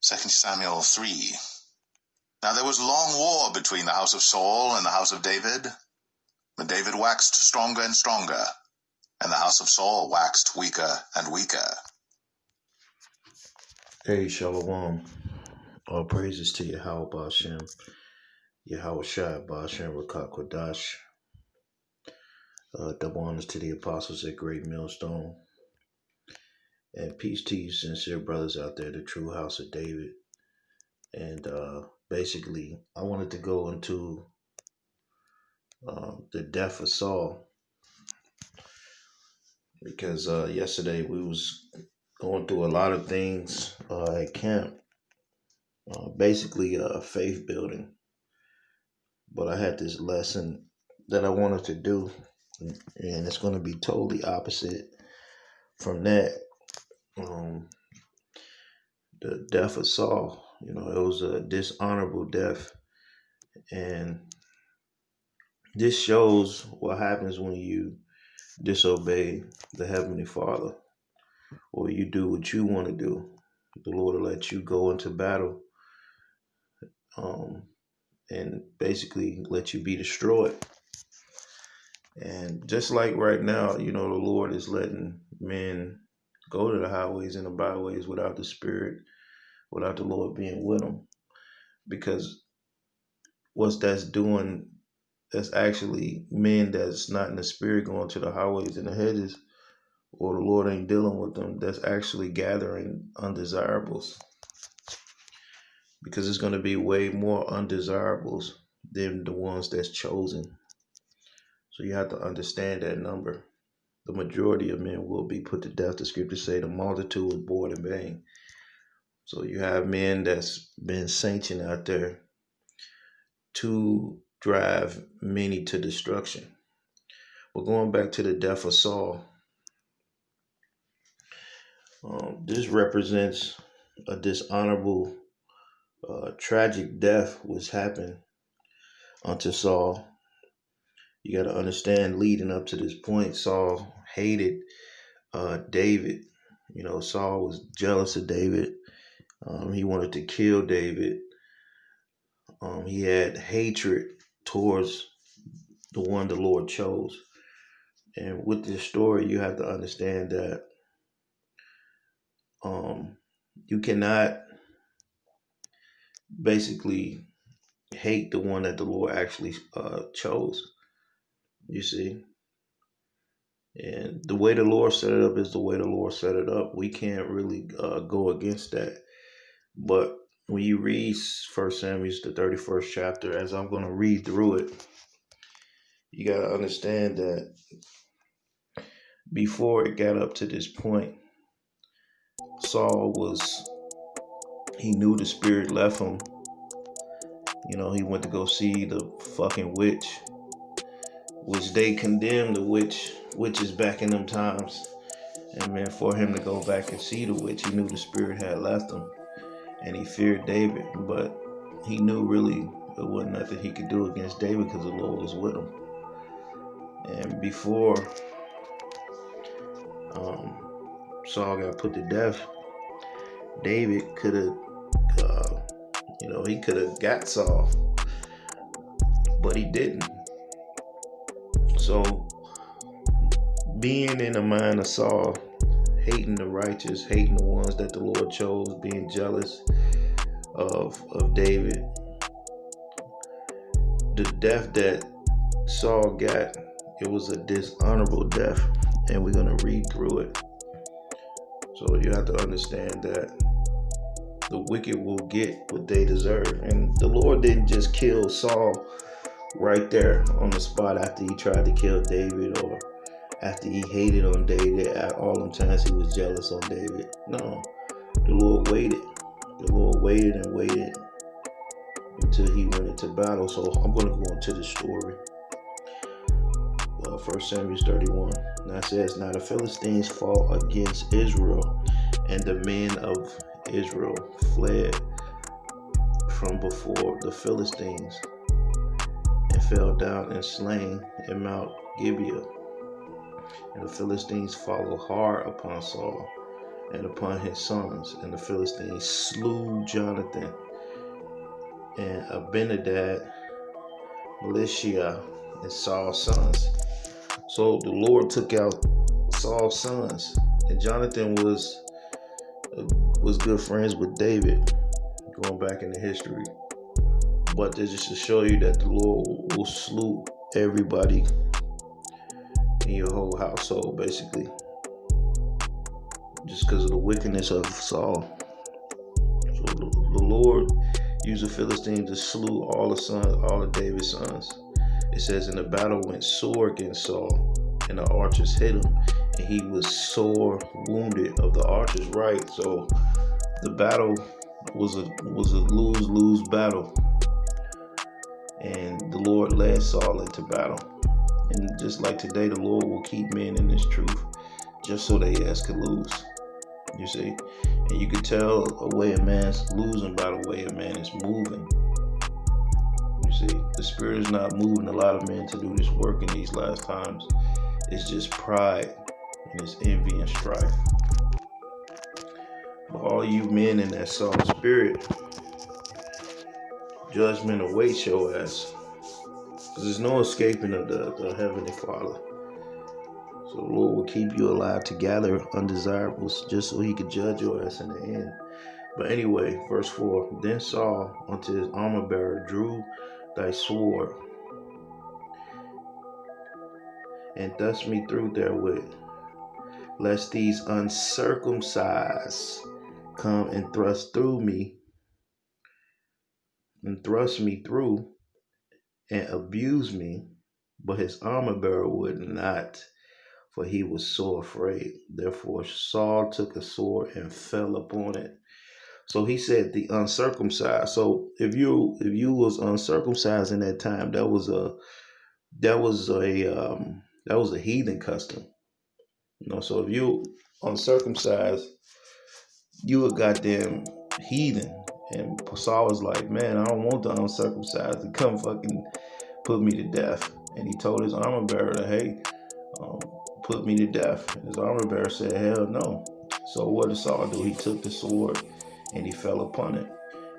2 Samuel 3. Now there was long war between the house of Saul and the house of David. But David waxed stronger and stronger, and the house of Saul waxed weaker and weaker. Hey, Shalom. All praises to Yahweh Ba'Shem, Yahweh Shai Ba'Shem Rakak Kodash. Double honors to the apostles at Great Millstone. And peace to you, sincere brothers out there, the true house of David. And basically, I wanted to go into the death of Saul, because yesterday we was going through a lot of things at camp, basically faith building. But I had this lesson that I wanted to do, and it's going to be totally opposite from that. The death of Saul, it was a dishonorable death, and this shows what happens when you disobey the Heavenly Father, or you do what you want to do. The Lord will let you go into battle, and basically let you be destroyed. And just like right now, the Lord is letting men go to the highways and the byways without the Spirit, without the Lord being with them. Because what that's doing, that's actually men that's not in the Spirit going to the highways and the hedges, or the Lord ain't dealing with them. That's actually gathering undesirables. Because it's going to be way more undesirables than the ones that's chosen. So you have to understand that number. The majority of men will be put to death. The scriptures say the multitude was born in vain. So you have men that's been sanctioned out there to drive many to destruction. But going back to the death of Saul, this represents a dishonorable, tragic death which happened unto Saul. You got to understand, leading up to this point, Saul hated David. Saul was jealous of David. He wanted to kill David. He had hatred towards the one the Lord chose. And with this story, you have to understand that you cannot basically hate the one that the Lord actually chose. You see? And the way the Lord set it up is the way the Lord set it up. We can't really go against that. But when you read 1 Samuel, the 31st chapter, as I'm going to read through it, you got to understand that before it got up to this point, Saul he knew the Spirit left him. He went to go see the fucking witch, which they condemned the witches back in them times. And man, for him to go back and see the witch, he knew the Spirit had left him. And he feared David, but he knew really there wasn't nothing he could do against David because the Lord was with him. And before Saul got put to death, David could have, he could have got Saul, but he didn't. So, being in the mind of Saul, hating the righteous, hating the ones that the Lord chose, being jealous of David, the death that Saul got, it was a dishonorable death, and we're going to read through it. So you have to understand that the wicked will get what they deserve. And the Lord didn't just kill Saul right there on the spot after he tried to kill David, or after he hated on David at all them times he was jealous on David. No, the Lord waited. The Lord waited and waited until he went into battle. So I'm going to go into the story. 1 Samuel 31. Now it says, now the Philistines fought against Israel, and the men of Israel fled from before the Philistines and fell down and slain in Mount Gibeah. And the Philistines followed hard upon Saul and upon his sons. And the Philistines slew Jonathan and Abinadab, Melishah, and Saul's sons. So the Lord took out Saul's sons, and Jonathan was good friends with David, going back into history. But this is to show you that the Lord will slew everybody in your whole household, basically, just because of the wickedness of Saul. So the Lord used the Philistines to slew all of David's sons. It says, in the battle went sore against Saul, and the archers hit him, and he was sore wounded of the archers. Right. So the battle was a lose battle, and the Lord led Saul into battle. And just like today, the Lord will keep men in this truth, just so they ass could lose. You see, and you can tell a way a man's losing by the way a man is moving. You see, the Spirit is not moving a lot of men to do this work in these last times. It's just pride and it's envy and strife. But all you men in that Saul spirit, judgment awaits your ass. Because there's no escaping of the Heavenly Father. So the Lord will keep you alive to gather undesirables, just so he could judge your ass in the end. But anyway, verse 4. Then Saul unto his armor bearer drew thy sword, and thrust me through therewith, lest these uncircumcised come and thrust me through, and abuse me. But his armor bearer would not, for he was so afraid. Therefore Saul took a sword and fell upon it. So he said the uncircumcised. So if you was uncircumcised in that time, that was a heathen custom. So if you uncircumcised, you a goddamn heathen. And Saul was like, man, I don't want the uncircumcised to come fucking put me to death. And he told his armor bearer, hey, put me to death. And his armor bearer said, hell no. So what did Saul do? He took the sword and he fell upon it.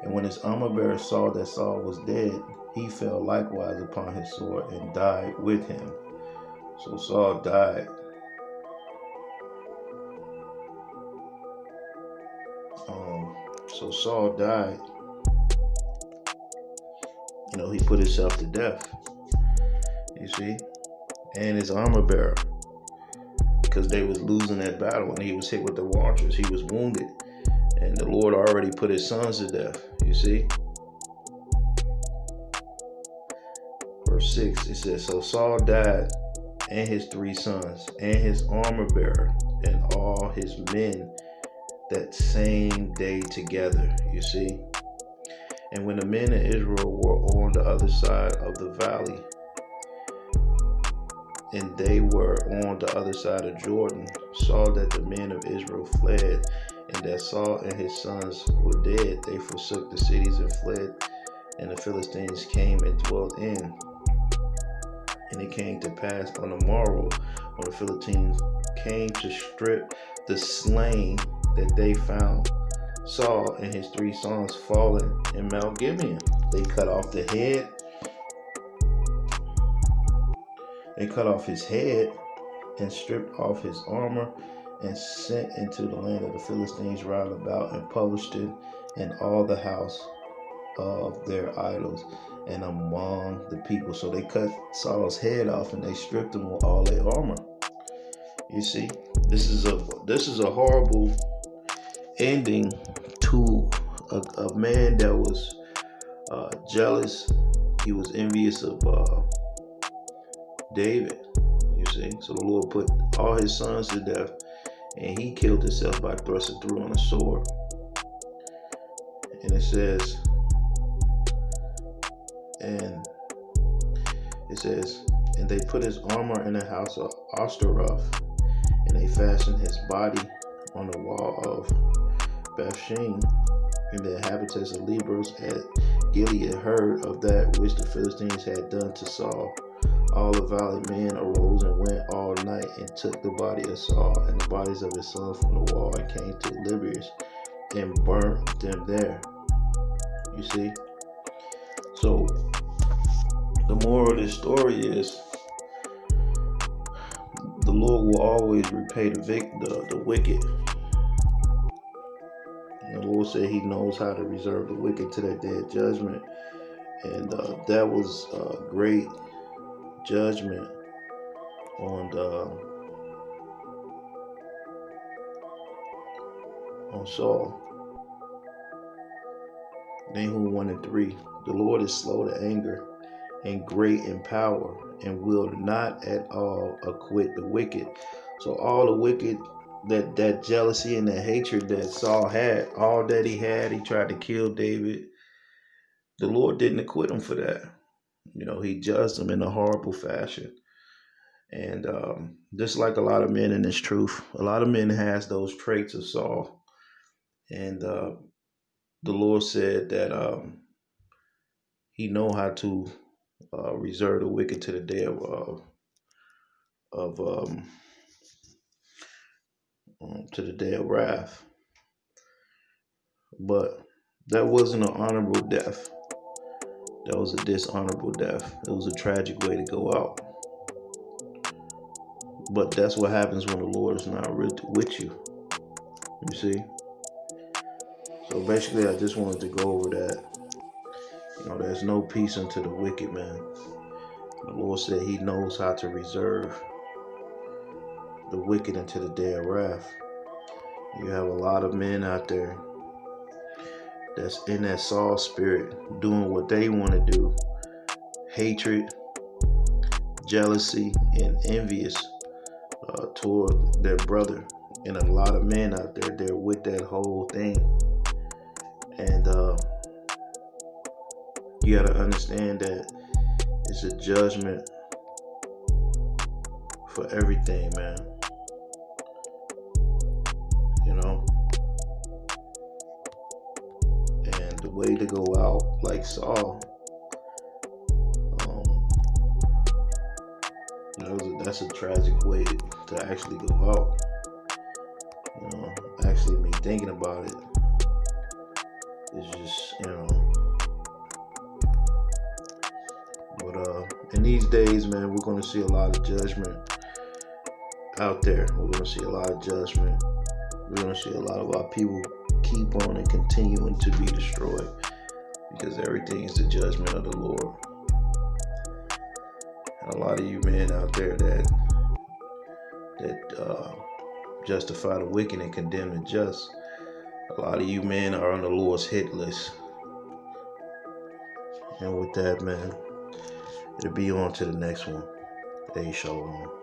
And when his armor bearer saw that Saul was dead, he fell likewise upon his sword and died with him. So Saul died. Saul died. He put himself to death. You see? And his armor bearer. Because they was losing that battle and he was hit with the archers. He was wounded. And the Lord already put his sons to death. You see? Verse 6, it says, so Saul died, and his 3 sons, and his armor bearer, and all his men that same day together. You see? And when the men of Israel were on the other side of the valley, and they were on the other side of Jordan, saw that the men of Israel fled, and that Saul and his sons were dead, they forsook the cities and fled, and the Philistines came and dwelt in. And it came to pass on the morrow, when the Philistines came to strip the slain, that they found Saul and his 3 sons fallen in Mount Gibeon. They cut off the head. They cut off his head and stripped off his armor and sent into the land of the Philistines round about and published it in all the house of their idols and among the people. So they cut Saul's head off and they stripped him with all their armor. You see, this is a horrible ending to a man that was jealous. He was envious of David. You see, so the Lord put all his sons to death, and he killed himself by thrusting through on a sword. And it says, and they put his armor in the house of Ashtaroth, and they fastened his body on the wall of Bethshean. And the inhabitants of Libros at Gilead heard of that which the Philistines had done to Saul. All the valiant men arose and went all night and took the body of Saul and the bodies of his sons from the wall and came to Libya's and burnt them there. You see? So the moral of this story is the Lord will always repay the wicked. And the Lord said he knows how to reserve the wicked to that day of judgment. And that was a great judgment on Saul. Nahum 1 and 3. The Lord is slow to anger and great in power, and will not at all acquit the wicked. So all the wicked, that jealousy and that hatred that Saul had, all that he had, he tried to kill David. The Lord didn't acquit him for that. He judged him in a horrible fashion. And just like a lot of men in this truth, a lot of men has those traits of Saul. And the Lord said that he know how to reserve the wicked to the day to the day of wrath. But that wasn't an honorable death. That was a dishonorable death. It was a tragic way to go out. But that's what happens when the Lord is not with you. You see? So basically, I just wanted to go over that. There's no peace unto the wicked, man. The Lord said he knows how to reserve the wicked until the day of wrath. You have a lot of men out there that's in that Saul spirit, doing what they want to do. Hatred, jealousy, and envious toward their brother. And a lot of men out there, they're with that whole thing. And you got to understand that it's a judgment for everything, man. And the way to go out, like Saul, that's a tragic way to actually go out. Actually, me thinking about it is just, But in these days, man, we're going to see a lot of judgment out there. We're going to see a lot of judgment. We're going to see a lot of our people keep on and continuing to be destroyed because everything is the judgment of the Lord. And a lot of you men out there that justify the wicked and condemn the just, a lot of you men are on the Lord's hit list. And with that, man, it'll be on to the next one. Hey, shalom.